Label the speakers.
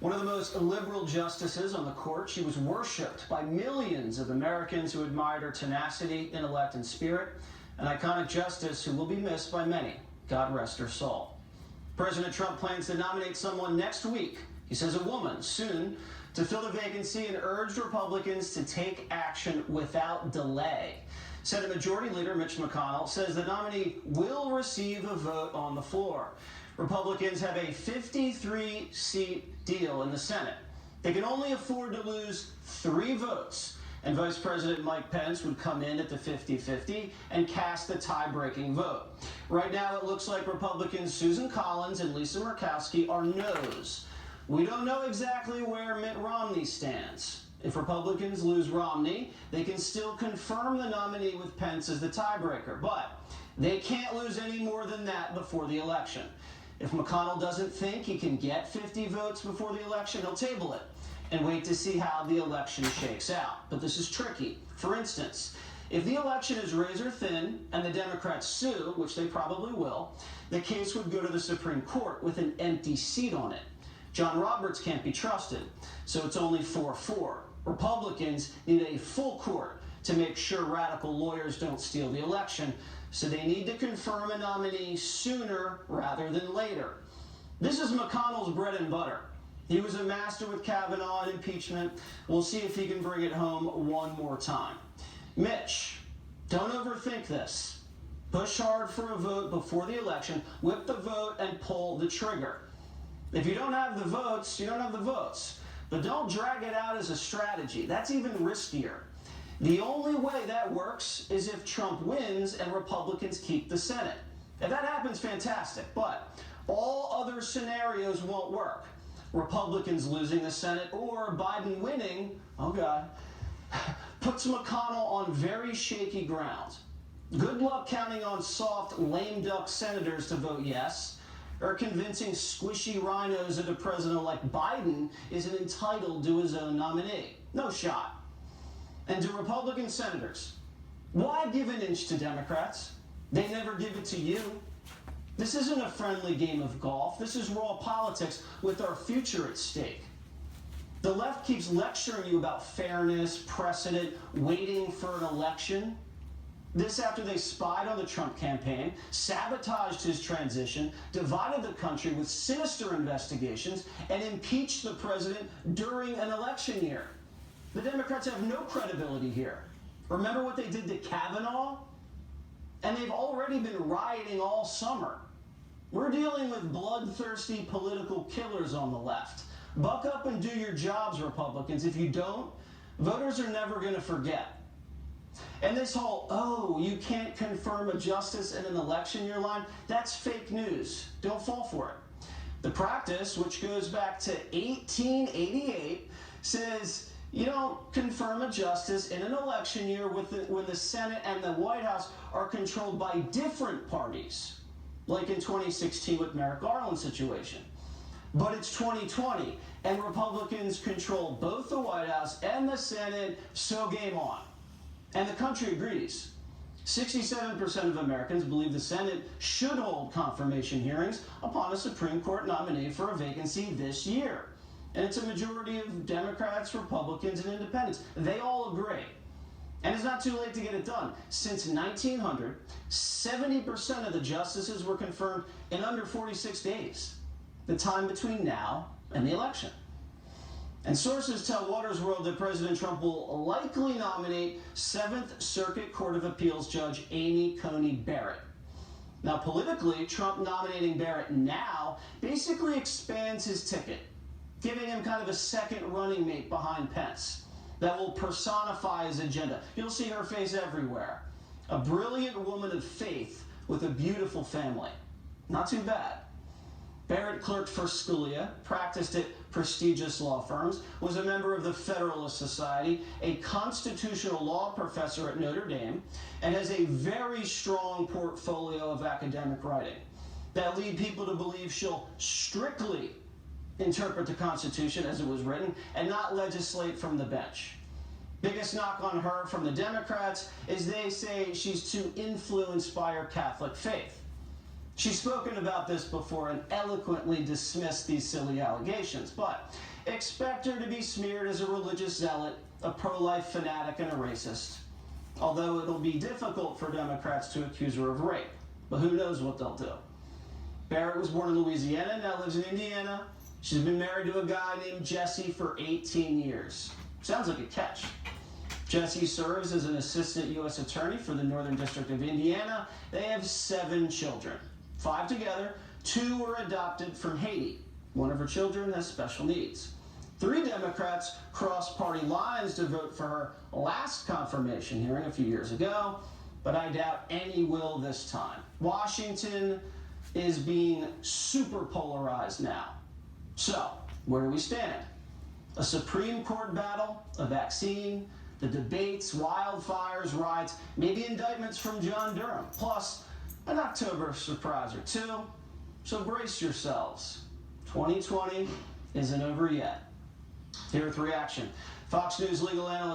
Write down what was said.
Speaker 1: One of the most liberal justices on the court, she was worshipped by millions of Americans who admired her tenacity, intellect, and spirit. An iconic justice who will be missed by many. God rest her soul. President Trump plans to nominate someone next week. He says a woman soon to fill the vacancy and urged Republicans to take action without delay. Senate Majority Leader Mitch McConnell says the nominee will receive a vote on the floor. Republicans have a 53-seat deal in the Senate. They can only afford to lose 3 votes, and Vice President Mike Pence would come in at the 50-50 and cast the tie-breaking vote. Right now, it looks like Republicans Susan Collins and Lisa Murkowski are no's. We don't know exactly where Mitt Romney stands. If Republicans lose Romney, they can still confirm the nominee with Pence as the tiebreaker, but they can't lose any more than that before the election. If McConnell doesn't think he can get 50 votes before the election, he'll table it and wait to see how the election shakes out. But this is tricky. For instance, if the election is razor thin and the Democrats sue, which they probably will, the case would go to the Supreme Court with an empty seat on it. John Roberts can't be trusted, so it's only 4-4. Republicans need a full court to make sure radical lawyers don't steal the election, so they need to confirm a nominee sooner rather than later. This is McConnell's bread and butter. He was a master with Kavanaugh and impeachment. We'll see if he can bring it home one more time. Mitch, don't overthink this. Push hard for a vote before the election, whip the vote, and pull the trigger. If you don't have the votes, you don't have the votes. But don't drag it out as a strategy. That's even riskier. The only way that works is if Trump wins and Republicans keep the Senate. If that happens, fantastic. But all other scenarios won't work. Republicans losing the Senate or Biden winning, oh God, puts McConnell on very shaky ground. Good luck counting on soft, lame duck senators to vote yes, or convincing squishy rhinos that a president-elect Biden isn't entitled to his own nominee. No shot. And to Republican senators, why give an inch to Democrats? They never give it to you. This isn't a friendly game of golf. This is raw politics with our future at stake. The left keeps lecturing you about fairness, precedent, waiting for an election. This after they spied on the Trump campaign, sabotaged his transition, divided the country with sinister investigations, and impeached the president during an election year. The Democrats have no credibility here. Remember what they did to Kavanaugh? And they've already been rioting all summer. We're dealing with bloodthirsty political killers on the left. Buck up and do your jobs, Republicans. If you don't, voters are never going to forget. And this whole, oh, you can't confirm a justice in an election year line, that's fake news. Don't fall for it. The practice, which goes back to 1888, says you don't confirm a justice in an election year when the Senate and the White House are controlled by different parties, like in 2016 with Merrick Garland's situation. But it's 2020, and Republicans control both the White House and the Senate, so game on. And the country agrees. 67% of Americans believe the Senate should hold confirmation hearings upon a Supreme Court nominee for a vacancy this year. And it's a majority of Democrats, Republicans, and independents. They all agree. And it's not too late to get it done. Since 1900, 70% of the justices were confirmed in under 46 days, the time between now and the election. And sources tell Watters World that President Trump will likely nominate 7th Circuit Court of Appeals Judge Amy Coney Barrett. Now, politically, Trump nominating Barrett now basically expands his ticket, giving him kind of a second running mate behind Pence that will personify his agenda. You'll see her face everywhere. A brilliant woman of faith with a beautiful family. Not too bad. Barrett clerked for Scalia, practiced at prestigious law firms, was a member of the Federalist Society, a constitutional law professor at Notre Dame, and has a very strong portfolio of academic writing that lead people to believe she'll strictly interpret the Constitution as it was written and not legislate from the bench. Biggest knock on her from the Democrats is they say she's too influenced by her Catholic faith. She's spoken about this before and eloquently dismissed these silly allegations, but expect her to be smeared as a religious zealot, a pro-life fanatic, and a racist. Although it'll be difficult for Democrats to accuse her of rape, but who knows what they'll do. Barrett was born in Louisiana, now lives in Indiana. She's been married to a guy named Jesse for 18 years. Sounds like a catch. Jesse serves as an assistant U.S. attorney for the Northern District of Indiana. They have 7 children, 5 together, 2 were adopted from Haiti. One of her children has special needs. 3 Democrats crossed party lines to vote for her last confirmation hearing a few years ago, but I doubt any will this time. Washington is being super polarized now. So, where do we stand? A Supreme Court battle, a vaccine, the debates, wildfires, riots, maybe indictments from John Durham, plus an October surprise or 2. So brace yourselves. 2020 isn't over yet. Here with reaction, Fox News legal analyst